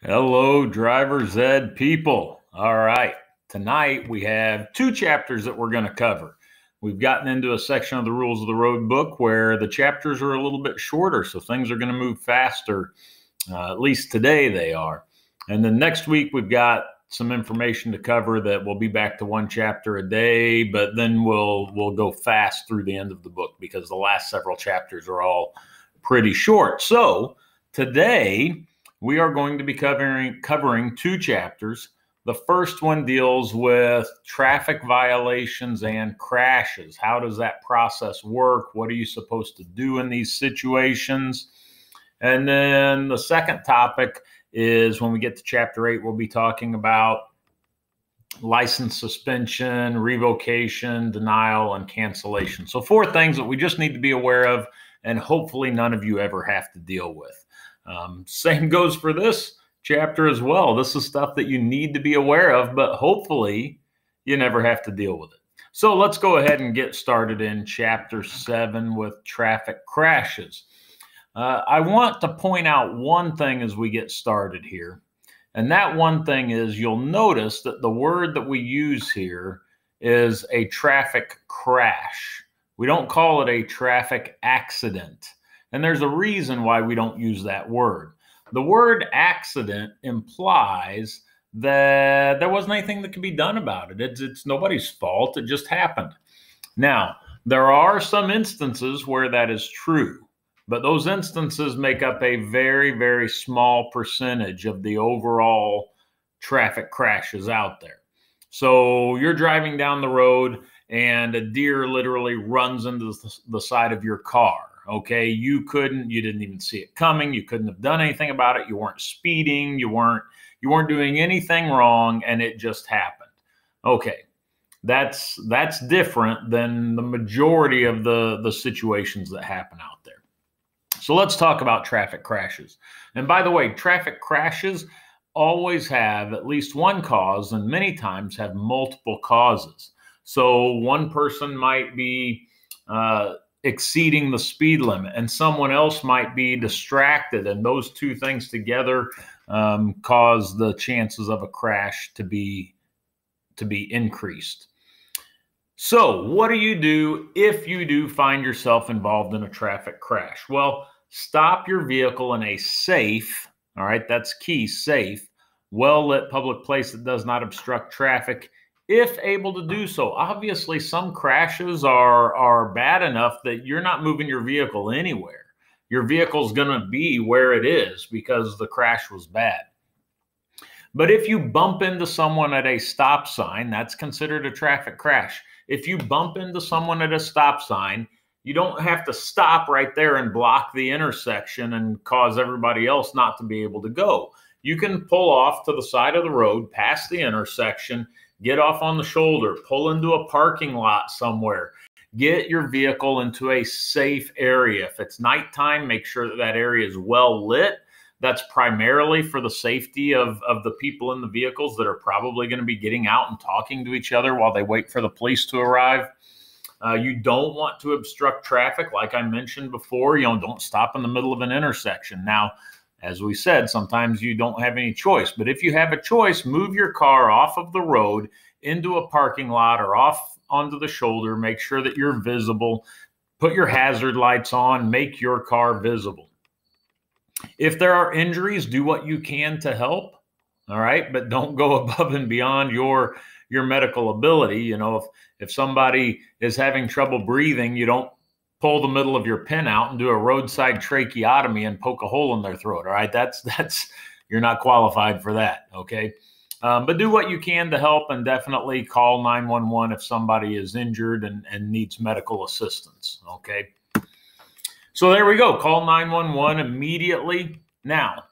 Hello, driver's ed people. All right. Tonight we have two chapters that we're going to cover. We've gotten into a section of the Rules of the Road book where the chapters are a little bit shorter, so things are going to move faster. At least today they are. And then next week we've got some information to cover that we'll be back to one chapter a day, but then we'll go fast through the end of the book because the last several chapters are all pretty short. So today we are going to be covering two chapters. The first one deals with traffic violations and crashes. How does that process work? What are you supposed to do in these situations? And then the second topic is when we get to chapter 8, we'll be talking about license suspension, revocation, denial, and cancellation. So 4 things that we just need to be aware of, and hopefully none of you ever have to deal with. Same goes for this chapter as well. This is stuff that you need to be aware of, but hopefully you never have to deal with it. So let's go ahead and get started in chapter 7 with traffic crashes. I want to point out one thing as we get started here. And that one thing is you'll notice that the word that we use here is a traffic crash. We don't call it a traffic accident. And there's a reason why we don't use that word. The word accident implies that there wasn't anything that could be done about it. It's nobody's fault. It just happened. Now, there are some instances where that is true, but those instances make up a very, very small percentage of the overall traffic crashes out there. So you're driving down the road and a deer literally runs into the side of your car. Okay, you didn't even see it coming. You couldn't have done anything about it. You weren't speeding. You weren't doing anything wrong, and it just happened. Okay, that's different than the majority of the situations that happen out there. So let's talk about traffic crashes. And by the way, traffic crashes always have at least one cause, and many times have multiple causes. So one person might be exceeding the speed limit, and someone else might be distracted, and those two things together cause the chances of a crash to be increased. So what do you do if you do find yourself involved in a traffic crash? Well, stop your vehicle in a safe, all right, that's key, safe, well-lit public place that does not obstruct traffic, if able to do so. Obviously, some crashes are bad enough that you're not moving your vehicle anywhere. Your vehicle's going to be where it is because the crash was bad. But if you bump into someone at a stop sign, that's considered a traffic crash. If you bump into someone at a stop sign, you don't have to stop right there and block the intersection and cause everybody else not to be able to go. You can pull off to the side of the road, past the intersection, get off on the shoulder, pull into a parking lot somewhere, get your vehicle into a safe area. If it's nighttime, make sure that that area is well lit. That's primarily for the safety of the people in the vehicles that are probably going to be getting out and talking to each other while they wait for the police to arrive. You don't want to obstruct traffic. Like I mentioned before, don't stop in the middle of an intersection. Now, as we said, sometimes you don't have any choice, but if you have a choice, move your car off of the road into a parking lot or off onto the shoulder. Make sure that you're visible. Put your hazard lights on. Make your car visible. If there are injuries, do what you can to help. All right, but don't go above and beyond your medical ability. If somebody is having trouble breathing, you don't pull the middle of your pin out and do a roadside tracheotomy and poke a hole in their throat. All right, that's you're not qualified for that. Okay, but do what you can to help, and definitely call 911 if somebody is injured and needs medical assistance. Okay, so there we go. Call 911 immediately. Now,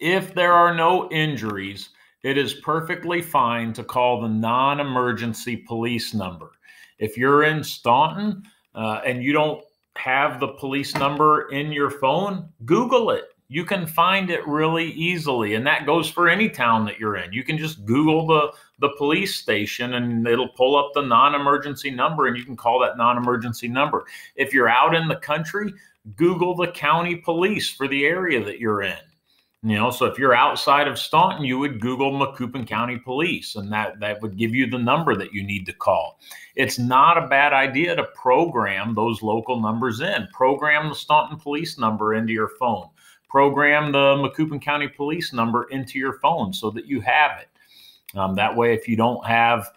if there are no injuries, it is perfectly fine to call the non-emergency police number. If you're in Staunton and you don't have the police number in your phone, Google it. You can find it really easily, and that goes for any town that you're in. You can just Google the police station, and it'll pull up the non-emergency number, and you can call that non-emergency number. If you're out in the country, Google the county police for the area that you're in. So if you're outside of Staunton, you would Google Macoupin County Police, and that would give you the number that you need to call. It's not a bad idea to program those local numbers in. Program the Staunton Police number into your phone. Program the Macoupin County Police number into your phone so that you have it. That way, if you don't have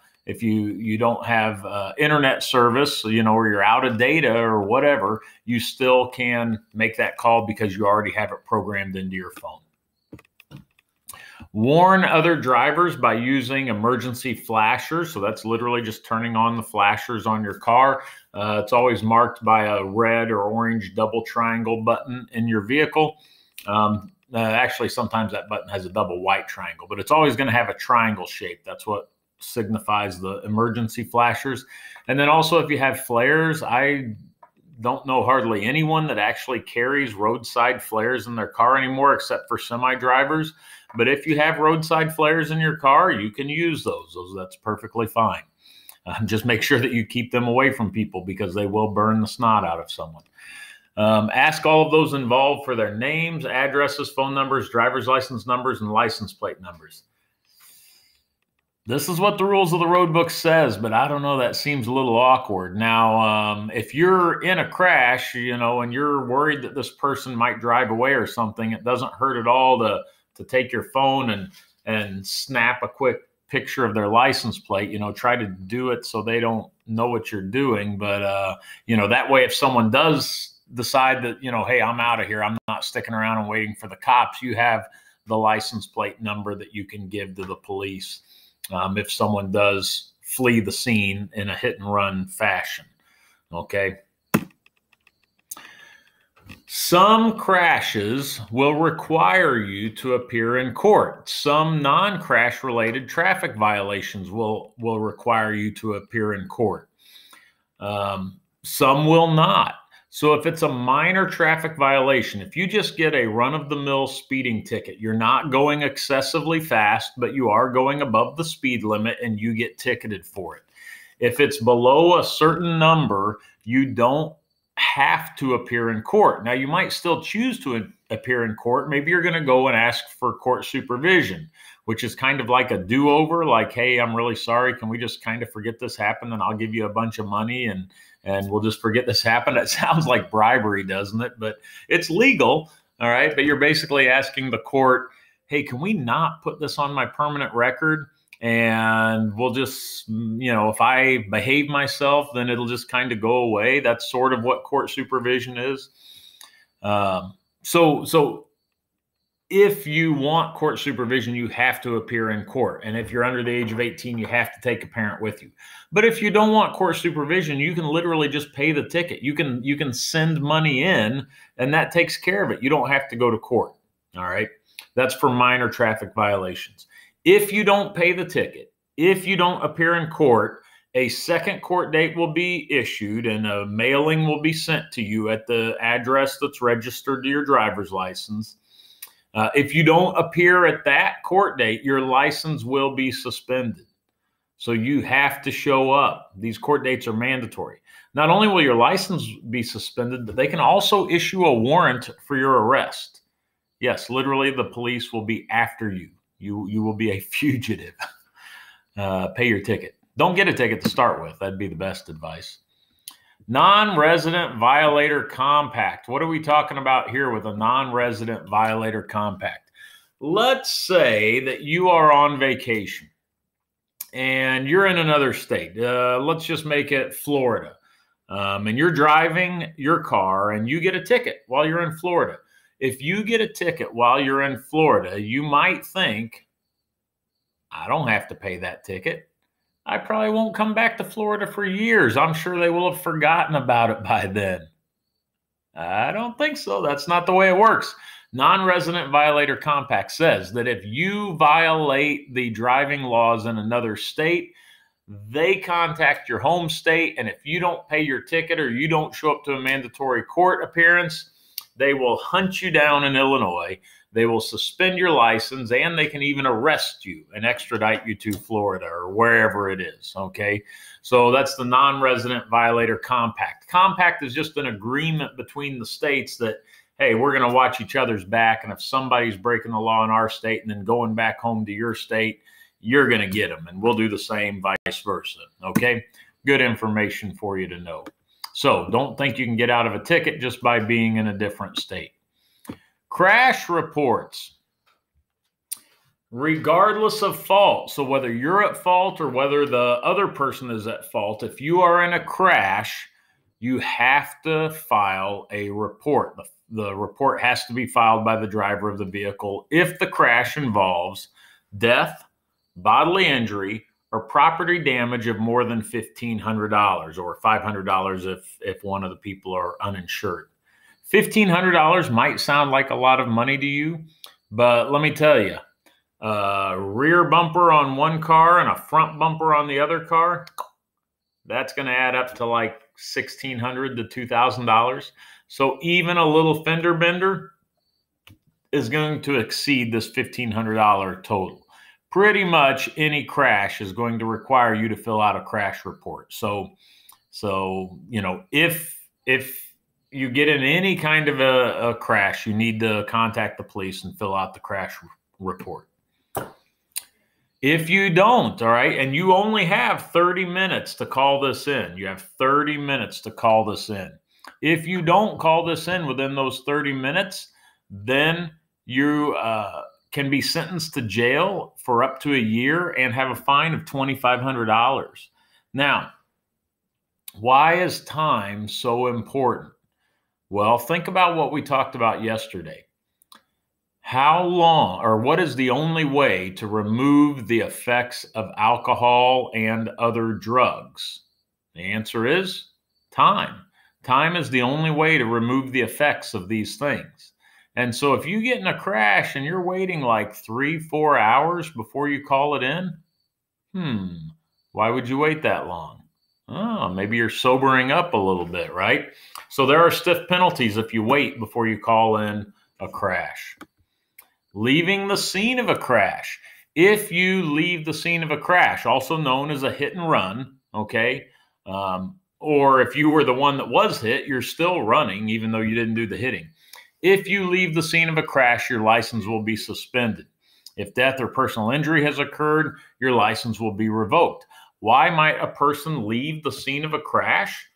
internet service, or you're out of data or whatever, you still can make that call because you already have it programmed into your phone. Warn other drivers by using emergency flashers. So that's literally just turning on the flashers on your car. It's always marked by a red or orange double triangle button in your vehicle. Actually, sometimes that button has a double white triangle, but it's always going to have a triangle shape. That's what signifies the emergency flashers. And then also, if you have flares, I don't know hardly anyone that actually carries roadside flares in their car anymore, except for semi-drivers. But if you have roadside flares in your car, you can use those. That's perfectly fine. Just make sure that you keep them away from people because they will burn the snot out of someone. Ask all of those involved for their names, addresses, phone numbers, driver's license numbers, and license plate numbers. This is what the rules of the road book says, but I don't know, that seems a little awkward. Now, if you're in a crash, and you're worried that this person might drive away or something, it doesn't hurt at all to take your phone and snap a quick picture of their license plate. Try to do it so they don't know what you're doing. But, that way, if someone does decide that, hey, I'm out of here, I'm not sticking around and waiting for the cops, you have the license plate number that you can give to the police if someone does flee the scene in a hit and run fashion. Okay. Some crashes will require you to appear in court. Some non-crash related traffic violations will require you to appear in court. Some will not. So if it's a minor traffic violation, if you just get a run-of-the-mill speeding ticket, you're not going excessively fast, but you are going above the speed limit and you get ticketed for it. If it's below a certain number, you don't have to appear in court. Now, you might still choose to appear in court. Maybe you're going to go and ask for court supervision, which is kind of like a do-over, like, hey, I'm really sorry. Can we just kind of forget this happened and I'll give you a bunch of money and we'll just forget this happened? It sounds like bribery, doesn't it? But it's legal, all right? But you're basically asking the court, hey, can we not put this on my permanent record? And we'll just, if I behave myself, then it'll just kind of go away. That's sort of what court supervision is. So if you want court supervision, you have to appear in court. And if you're under the age of 18, you have to take a parent with you. But if you don't want court supervision, you can literally just pay the ticket. You can send money in, and that takes care of it. You don't have to go to court. All right. That's for minor traffic violations. If you don't pay the ticket, if you don't appear in court, a second court date will be issued and a mailing will be sent to you at the address that's registered to your driver's license. If you don't appear at that court date, your license will be suspended. So you have to show up. These court dates are mandatory. Not only will your license be suspended, but they can also issue a warrant for your arrest. Yes, literally the police will be after you. You will be a fugitive. Pay your ticket. Don't get a ticket to start with. That'd be the best advice. Non-resident violator compact. What are we talking about here with a non-resident violator compact? Let's say that you are on vacation and you're in another state. Let's just make it Florida. And you're driving your car and you get a ticket while you're in Florida. If you get a ticket while you're in Florida, you might think, I don't have to pay that ticket. I probably won't come back to Florida for years. I'm sure they will have forgotten about it by then. I don't think so. That's not the way it works. Non-resident violator compact says that if you violate the driving laws in another state, they contact your home state, and if you don't pay your ticket or you don't show up to a mandatory court appearance, they will hunt you down in Illinois. They will suspend your license, and they can even arrest you and extradite you to Florida or wherever it is, okay? So that's the non-resident violator compact. Compact is just an agreement between the states that, hey, we're going to watch each other's back. And if somebody's breaking the law in our state and then going back home to your state, you're going to get them. And we'll do the same, vice versa. Okay. Good information for you to know. So don't think you can get out of a ticket just by being in a different state. Crash reports. Regardless of fault, so whether you're at fault or whether the other person is at fault, if you are in a crash, you have to file a report. The report has to be filed by the driver of the vehicle if the crash involves death, bodily injury, or property damage of more than $1,500 or $500 if one of the people are uninsured. $1,500 might sound like a lot of money to you, but let me tell you, rear bumper on one car and a front bumper on the other car, that's going to add up to like $1,600 to $2,000. So even a little fender bender is going to exceed this $1,500 total. Pretty much any crash is going to require you to fill out a crash report. So you know, if you get in any kind of a crash, you need to contact the police and fill out the crash report. If you don't, all right, and you only have 30 minutes to call this in, you have 30 minutes to call this in. If you don't call this in within those 30 minutes, then you can be sentenced to jail for up to a year and have a fine of $2,500. Now, why is time so important? Well, think about what we talked about yesterday. How long, or what is the only way to remove the effects of alcohol and other drugs? The answer is time. Time is the only way to remove the effects of these things. And so if you get in a crash and you're waiting like 3-4 hours before you call it in, why would you wait that long? Oh, maybe you're sobering up a little bit, right? So there are stiff penalties if you wait before you call in a crash. Leaving the scene of a crash. If you leave the scene of a crash, also known as a hit and run, okay, or if you were the one that was hit, you're still running even though you didn't do the hitting. If you leave the scene of a crash, your license will be suspended. If death or personal injury has occurred, your license will be revoked. Why might a person leave the scene of a crash?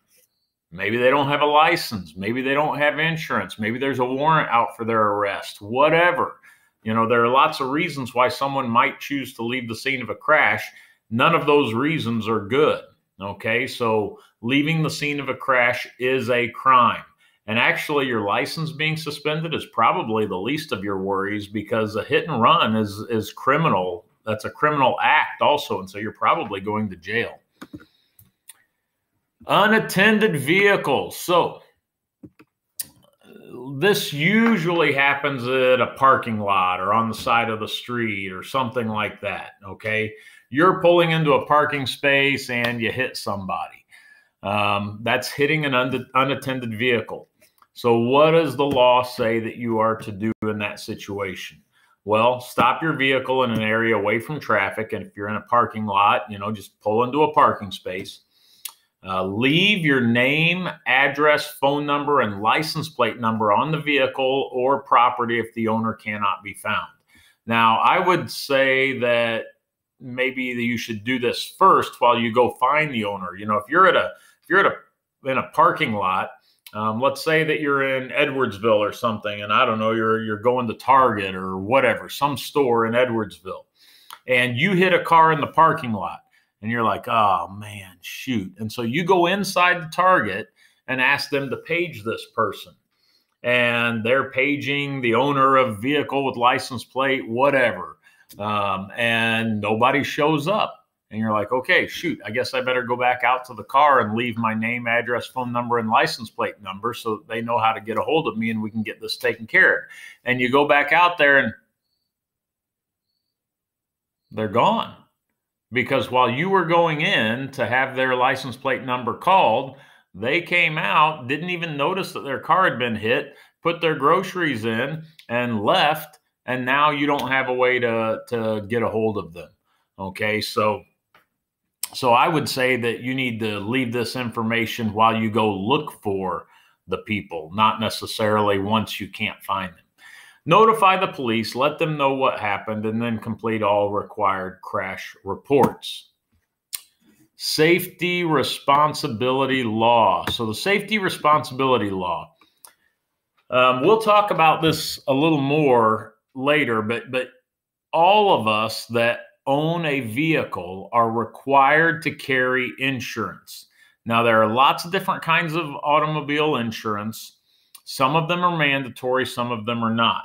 Maybe they don't have a license. Maybe they don't have insurance. Maybe there's a warrant out for their arrest, whatever. You know, there are lots of reasons why someone might choose to leave the scene of a crash. None of those reasons are good. Okay, so leaving the scene of a crash is a crime. And actually, your license being suspended is probably the least of your worries because a hit and run is criminal. That's a criminal act also. And so you're probably going to jail. Unattended vehicles. So this usually happens at a parking lot or on the side of the street or something like that, okay? You're pulling into a parking space and you hit somebody. That's hitting an unattended vehicle. So what does the law say that you are to do in that situation? Well, stop your vehicle in an area away from traffic. And if you're in a parking lot, you know, just pull into a parking space. Leave your name, address, phone number, and license plate number on the vehicle or property if the owner cannot be found. Now, I would say that maybe you should do this first while you go find the owner. You know, if you're in a parking lot, let's say that you're in Edwardsville or something, and I don't know, you're going to Target or whatever, some store in Edwardsville, and you hit a car in the parking lot. And you're like, oh, man, shoot. And so you go inside the Target and ask them to page this person. And they're paging the owner of vehicle with license plate, whatever. And nobody shows up. And you're like, okay, shoot, I guess I better go back out to the car and leave my name, address, phone number, and license plate number so that they know how to get a hold of me and we can get this taken care of. And you go back out there and they're gone. Because while you were going in to have their license plate number called, they came out, didn't even notice that their car had been hit, put their groceries in, and left, and now you don't have a way to get a hold of them. Okay, so I would say that you need to leave this information while you go look for the people, not necessarily once you can't find them. Notify the police, let them know what happened, and then complete all required crash reports. Safety responsibility law. So the safety responsibility law. We'll talk about this a little more later, but all of us that own a vehicle are required to carry insurance. Now, there are lots of different kinds of automobile insurance. Some of them are mandatory, some of them are not.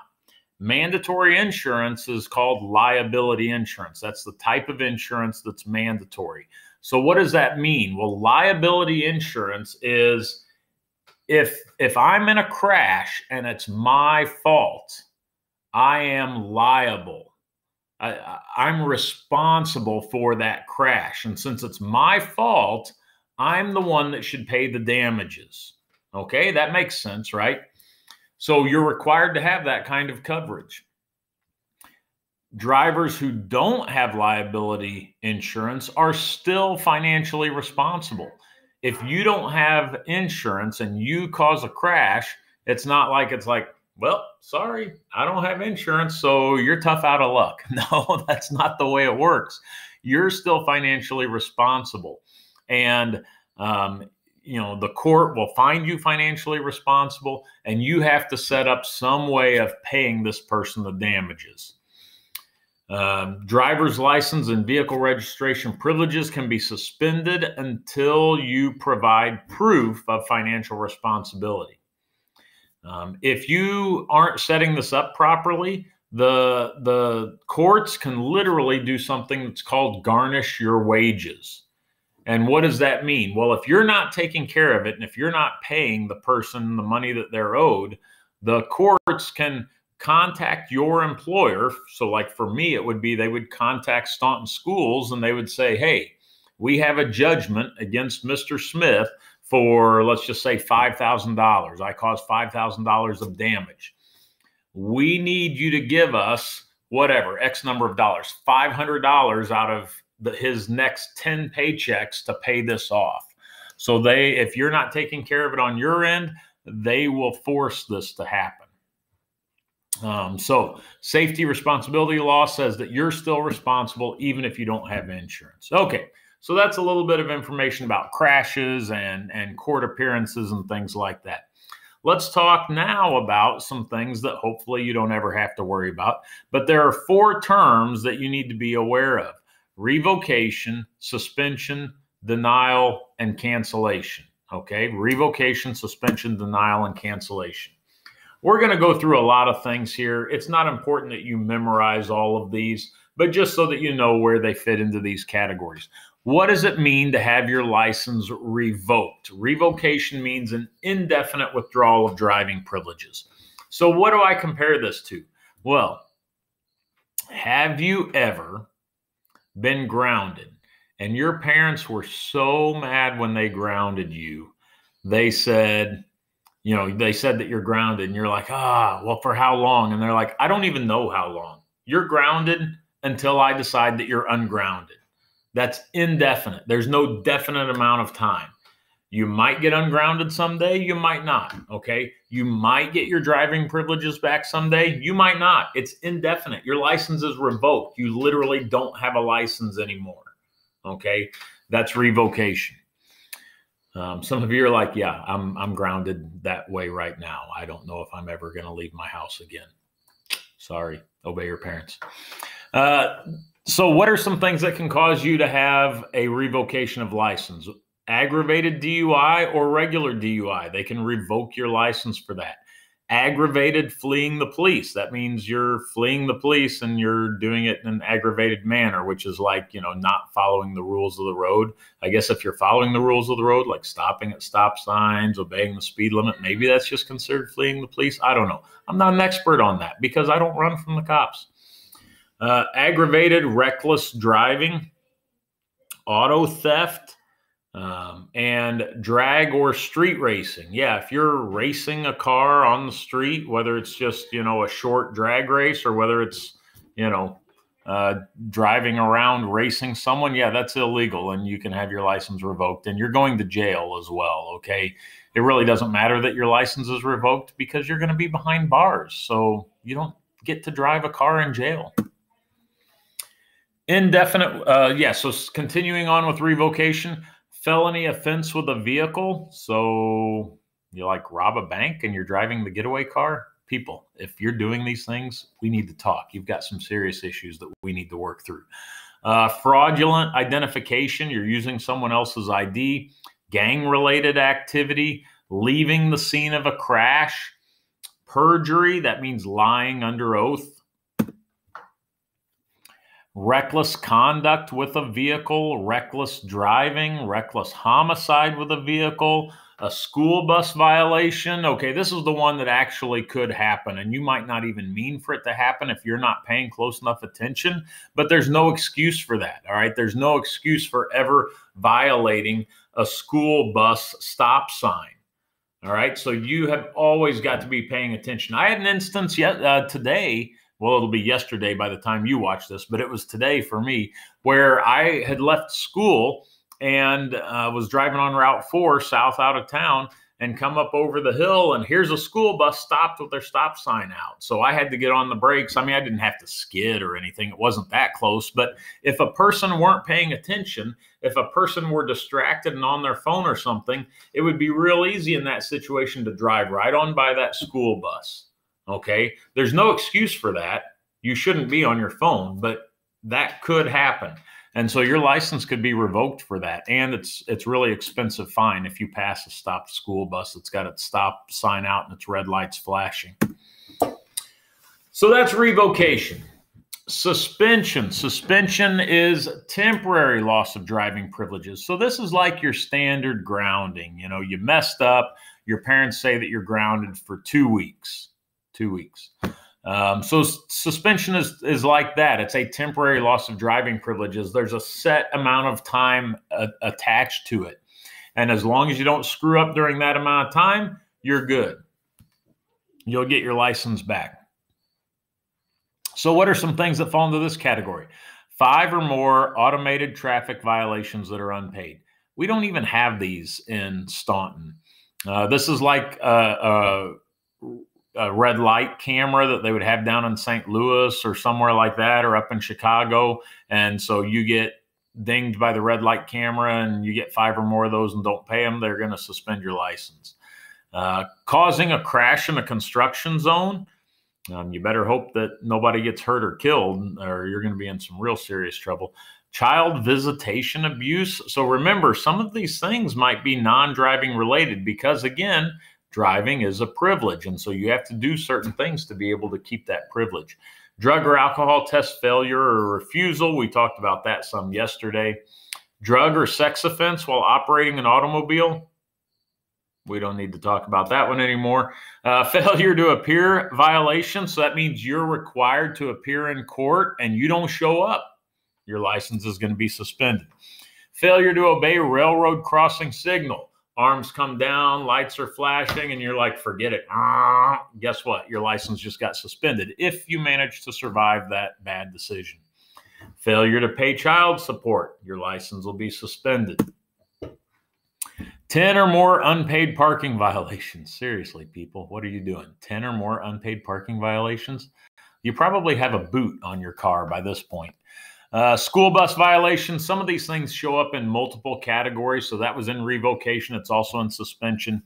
Mandatory insurance is called liability insurance. That's the type of insurance that's mandatory. So what does that mean? Well, liability insurance is if I'm in a crash and it's my fault, I am liable. I'm responsible for that crash. And since it's my fault, I'm the one that should pay the damages. Okay, that makes sense, right? So you're required to have that kind of coverage. Drivers who don't have liability insurance are still financially responsible. If you don't have insurance and you cause a crash, it's like, well, sorry, I don't have insurance, so you're tough out of luck. No, that's not the way it works. You're still financially responsible. And, the court will find you financially responsible, and you have to set up some way of paying this person the damages. Driver's license and vehicle registration privileges can be suspended until you provide proof of financial responsibility. If you aren't setting this up properly, the courts can literally do something that's called garnish your wages. And what does that mean? Well, if you're not taking care of it, and if you're not paying the person the money that they're owed, the courts can contact your employer. So like for me, it would be they would contact Staunton Schools and they would say, hey, we have a judgment against Mr. Smith for, let's just say, $5,000. I caused $5,000 of damage. We need you to give us whatever, X number of dollars, $500 out of his next 10 paychecks to pay this off. So if you're not taking care of it on your end, they will force this to happen. So safety responsibility law says that you're still responsible even if you don't have insurance. Okay, so that's a little bit of information about crashes and court appearances and things like that. Let's talk now about some things that hopefully you don't ever have to worry about. But there are 4 terms that you need to be aware of: revocation, suspension, denial, and cancellation. Okay, revocation, suspension, denial, and cancellation. We're going to go through a lot of things here. It's not important that you memorize all of these, but just so that you know where they fit into these categories. What does it mean to have your license revoked? Revocation means an indefinite withdrawal of driving privileges. So what do I compare this to? Well, have you ever been grounded and your parents were so mad when they grounded you, they said that you're grounded and you're like, well, for how long? And they're like, I don't even know how long. You're grounded until I decide that you're ungrounded. That's indefinite. There's no definite amount of time. You might get ungrounded someday. You might not. Okay. You might get your driving privileges back someday. You might not. It's indefinite. Your license is revoked. You literally don't have a license anymore. Okay. That's revocation. Some of you are like, yeah, I'm grounded that way right now. I don't know if I'm ever going to leave my house again. Sorry, obey your parents. So what are some things that can cause you to have a revocation of license? Aggravated DUI or regular DUI. They can revoke your license for that. Aggravated fleeing the police. That means you're fleeing the police and you're doing it in an aggravated manner, which is like, not following the rules of the road. I guess if you're following the rules of the road, like stopping at stop signs, obeying the speed limit, maybe that's just considered fleeing the police. I don't know. I'm not an expert on that because I don't run from the cops. Aggravated reckless driving, auto theft, and drag or street racing. Yeah, if you're racing a car on the street, whether it's just, a short drag race or whether it's, driving around racing someone, yeah, that's illegal and you can have your license revoked and you're going to jail as well, okay? it really doesn't matter that your license is revoked because you're going to be behind bars. So you don't get to drive a car in jail. Indefinite, so continuing on with revocation, felony offense with a vehicle. So you like rob a bank and you're driving the getaway car? People, if you're doing these things, we need to talk. You've got some serious issues that we need to work through. Fraudulent identification, you're using someone else's ID. Gang-related activity, leaving the scene of a crash. Perjury, that means lying under oath. Reckless conduct with a vehicle, reckless driving, reckless homicide with a vehicle, a school bus violation. Okay, this is the one that actually could happen, and you might not even mean for it to happen if you're not paying close enough attention, but there's no excuse for that, all right? There's no excuse for ever violating a school bus stop sign, all right? So you have always got to be paying attention. I had an instance today. Well, it'll be yesterday by the time you watch this, but it was today for me, where I had left school and was driving on Route 4 south out of town and come up over the hill, and here's a school bus stopped with their stop sign out. So I had to get on the brakes. I mean, I didn't have to skid or anything. It wasn't that close. But if a person weren't paying attention, if a person were distracted and on their phone or something, it would be real easy in that situation to drive right on by that school bus. Okay, there's no excuse for that. You shouldn't be on your phone, but that could happen. And so your license could be revoked for that. And it's really expensive fine if you pass a stopped school bus that's got its stop sign out and its red lights flashing. So that's revocation. Suspension. Suspension is temporary loss of driving privileges. So this is like your standard grounding. You know, you messed up. Your parents say that you're grounded for 2 weeks. 2 weeks. So suspension is like that. It's a temporary loss of driving privileges. There's a set amount of time attached to it. And as long as you don't screw up during that amount of time, you're good. You'll get your license back. So what are some things that fall into this category? 5 or more automated traffic violations that are unpaid. We don't even have these in Staunton. This is like a red light camera that they would have down in St. Louis or somewhere like that, or up in Chicago. And so you get dinged by the red light camera and you get 5 or more of those and don't pay them, they're going to suspend your license. Causing a crash in a construction zone. You better hope that nobody gets hurt or killed, or you're going to be in some real serious trouble. Child visitation abuse. So remember, some of these things might be non-driving related because, again, driving is a privilege, and so you have to do certain things to be able to keep that privilege. Drug or alcohol test failure or refusal. We talked about that some yesterday. Drug or sex offense while operating an automobile. We don't need to talk about that one anymore. Failure to appear violation. So that means you're required to appear in court and you don't show up. Your license is going to be suspended. Failure to obey railroad crossing signal. Arms come down, lights are flashing, and you're like, forget it. Guess what? Your license just got suspended if you manage to survive that bad decision. Failure to pay child support. Your license will be suspended. 10 or more unpaid parking violations. Seriously, people, what are you doing? 10 or more unpaid parking violations? You probably have a boot on your car by this point. School bus violations. Some of these things show up in multiple categories. So that was in revocation. It's also in suspension.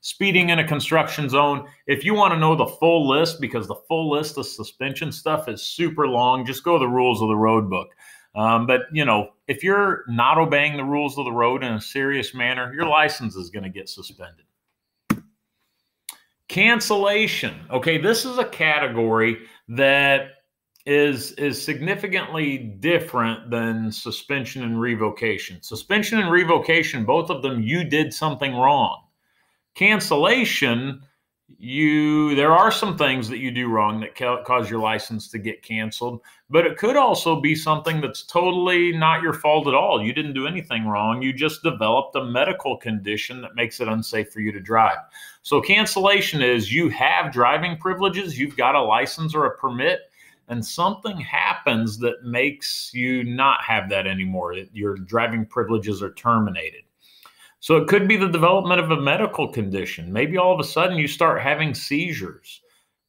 Speeding in a construction zone. If you want to know the full list, because the full list of suspension stuff is super long, just go to the rules of the road book. But, you know, if you're not obeying the rules of the road in a serious manner, your license is going to get suspended. Cancellation. Okay, this is a category that is significantly different than suspension and revocation. Suspension and revocation, both of them, you did something wrong. Cancellation, there are some things that you do wrong that cause your license to get canceled, but it could also be something that's totally not your fault at all. You didn't do anything wrong. You just developed a medical condition that makes it unsafe for you to drive. So cancellation is you have driving privileges, you've got a license or a permit, and something happens that makes you not have that anymore. Your driving privileges are terminated. So it could be the development of a medical condition. Maybe all of a sudden you start having seizures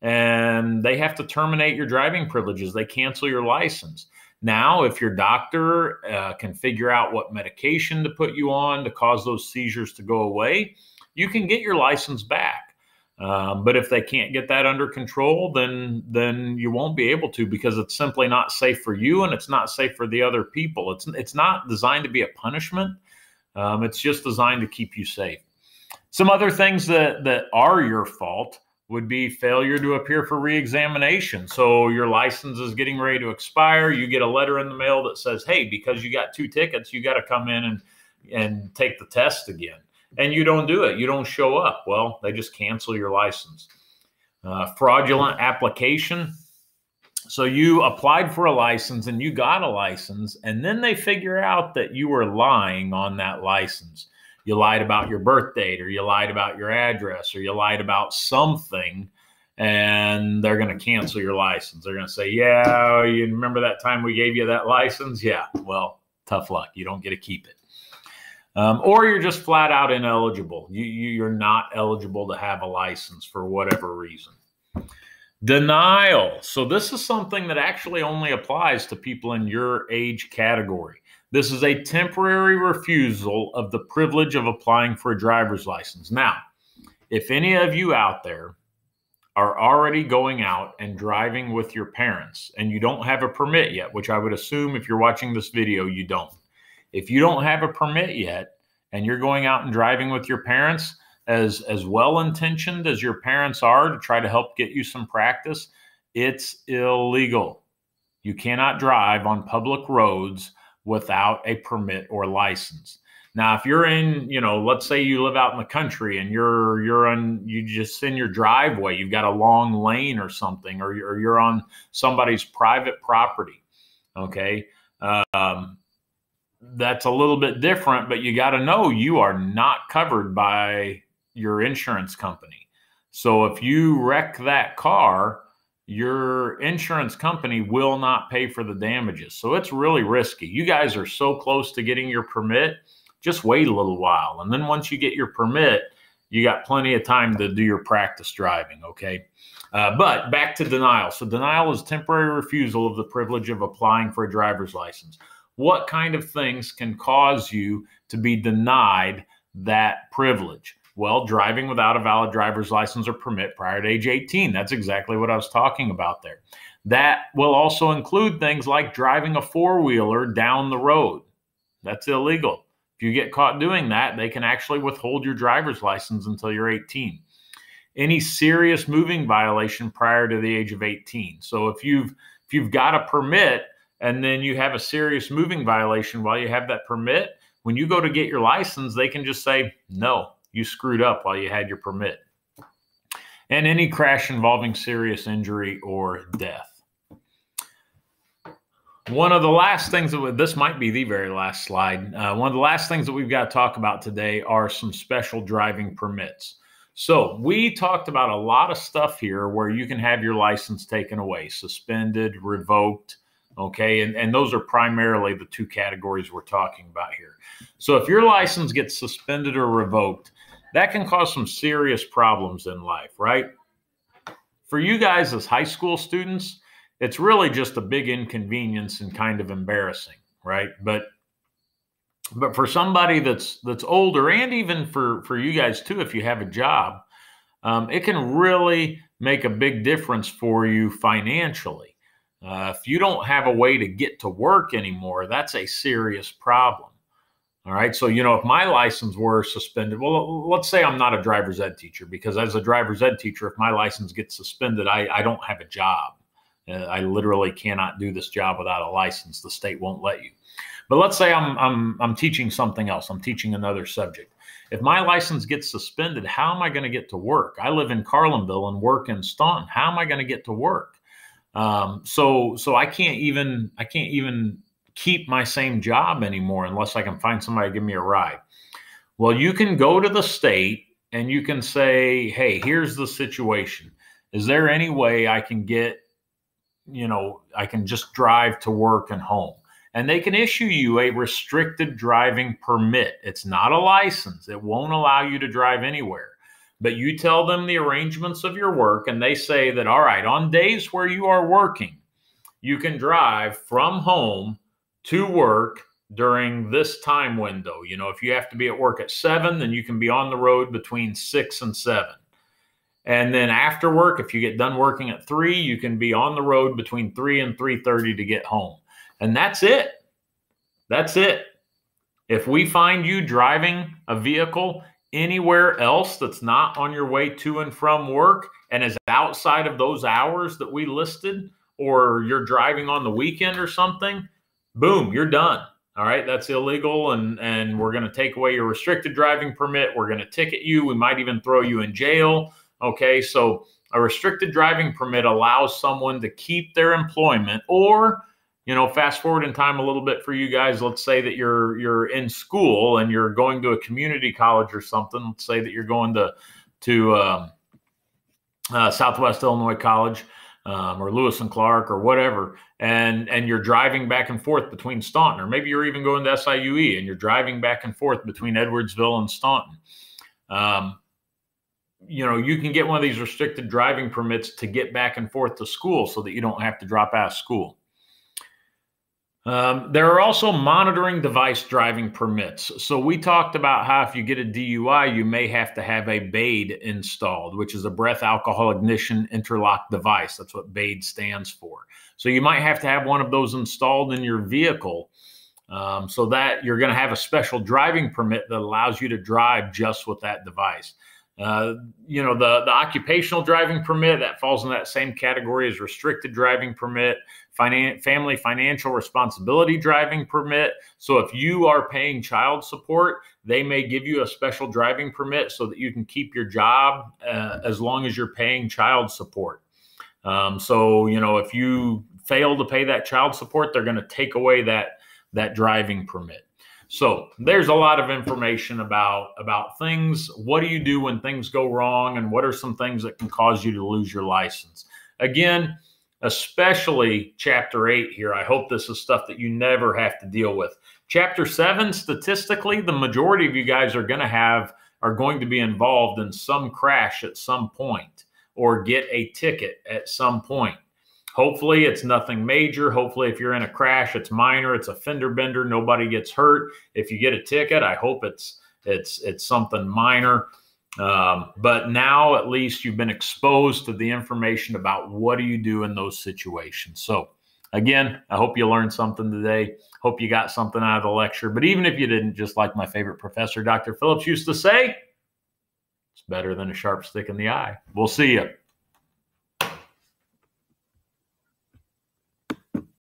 and they have to terminate your driving privileges. They cancel your license. Now, if your doctor can figure out what medication to put you on to cause those seizures to go away, you can get your license back. But if they can't get that under control, then you won't be able to, because it's simply not safe for you and it's not safe for the other people. It's not designed to be a punishment. It's just designed to keep you safe. Some other things that are your fault would be failure to appear for reexamination. So your license is getting ready to expire. You get a letter in the mail that says, hey, because you got 2 tickets, you got to come in and take the test again. And you don't do it. You don't show up. Well, they just cancel your license. Fraudulent application. So you applied for a license and you got a license, and then they figure out that you were lying on that license. You lied about your birth date, or you lied about your address, or you lied about something, and they're going to cancel your license. They're going to say, yeah, you remember that time we gave you that license? Yeah, well, tough luck. You don't get to keep it. Or you're just flat out ineligible. You're not eligible to have a license for whatever reason. Denial. So this is something that actually only applies to people in your age category. This is a temporary refusal of the privilege of applying for a driver's license. Now, if any of you out there are already going out and driving with your parents and you don't have a permit yet, which I would assume if you're watching this video, you don't. If you don't have a permit yet and you're going out and driving with your parents, as well-intentioned as your parents are to try to help get you some practice, it's illegal. You cannot drive on public roads without a permit or license. Now, if you're in, let's say you live out in the country and you just in your driveway, you've got a long lane or something, or you're on somebody's private property, okay? That's a little bit different, but you got to know you are not covered by your insurance company. So if you wreck that car, your insurance company will not pay for the damages. So it's really risky. You guys are so close to getting your permit, just wait a little while. And then once you get your permit, you got plenty of time to do your practice driving, okay? But back to denial. So denial is temporary refusal of the privilege of applying for a driver's license. What kind of things can cause you to be denied that privilege? Well, driving without a valid driver's license or permit prior to age 18. That's exactly what I was talking about there. That will also include things like driving a four-wheeler down the road. That's illegal. If you get caught doing that, they can actually withhold your driver's license until you're 18. Any serious moving violation prior to the age of 18. So if you've got a permit and then you have a serious moving violation while you have that permit, when you go to get your license, they can just say, no, you screwed up while you had your permit. And any crash involving serious injury or death. One of the last things this might be the very last slide. One of the last things that we've got to talk about today are some special driving permits. So we talked about a lot of stuff here where you can have your license taken away, suspended, revoked, okay? And those are primarily the 2 categories we're talking about here. So if your license gets suspended or revoked, that can cause some serious problems in life, right? For you guys as high school students, it's really just a big inconvenience and kind of embarrassing, right? But for somebody that's older, and even for you guys too, if you have a job, it can really make a big difference for you financially. If you don't have a way to get to work anymore, that's a serious problem. All right. So, if my license were suspended, well, let's say I'm not a driver's ed teacher, because as a driver's ed teacher, if my license gets suspended, I don't have a job. I literally cannot do this job without a license. The state won't let you. But let's say I'm teaching something else. I'm teaching another subject. If my license gets suspended, how am I going to get to work? I live in Carlinville and work in Staunton. How am I going to get to work? So I can't even keep my same job anymore unless I can find somebody to give me a ride. Well, you can go to the state and you can say, hey, here's the situation. Is there any way I can get, I can just drive to work and home? and they can issue you a restricted driving permit. It's not a license. It won't allow you to drive anywhere. But you tell them the arrangements of your work, and they say that, all right, on days where you are working, you can drive from home to work during this time window. You know, if you have to be at work at 7, then you can be on the road between 6 and 7. And then after work, if you get done working at 3, you can be on the road between 3 and 3:30 to get home. And that's it. That's it. If we find you driving a vehicle anywhere else that's not on your way to and from work and is outside of those hours that we listed, or you're driving on the weekend or something, boom, you're done. All right, that's illegal, and we're going to take away your restricted driving permit. We're going to ticket you. We might even throw you in jail. Okay, so a restricted driving permit allows someone to keep their employment, or, you know, fast forward in time a little bit for you guys. Let's say that you're in school and you're going to a community college or something. Let's say that you're going to Southwest Illinois College, or Lewis and Clark or whatever, and you're driving back and forth between Staunton, or maybe you're even going to SIUE and you're driving back and forth between Edwardsville and Staunton. You know, you can get one of these restricted driving permits to get back and forth to school so that you don't have to drop out of school. There are also monitoring device driving permits. So we talked about how if you get a DUI, you may have to have a BAID installed, which is a breath alcohol ignition interlock device. That's what BAID stands for. So you might have to have one of those installed in your vehicle, so that you're going to have a special driving permit that allows you to drive just with that device. You know, the occupational driving permit, that falls in that same category as restricted driving permit. Family financial responsibility driving permit. So if you are paying child support, they may give you a special driving permit so that you can keep your job as long as you're paying child support. So, you know, if you fail to pay that child support, they're going to take away that driving permit. So there's a lot of information about things. What do you do when things go wrong, and what are some things that can cause you to lose your license? Again, especially Chapter 8 here. I hope this is stuff that you never have to deal with. Chapter 7, statistically, the majority of you guys are going to be involved in some crash at some point or get a ticket at some point. Hopefully it's nothing major. Hopefully if you're in a crash, it's minor, it's a fender bender, nobody gets hurt. If you get a ticket, I hope it's something minor. But now at least you've been exposed to the information about what do you do in those situations. So again, I hope you learned something today. Hope you got something out of the lecture. But even if you didn't, just like my favorite professor, Dr. Phillips, used to say, it's better than a sharp stick in the eye. We'll see you.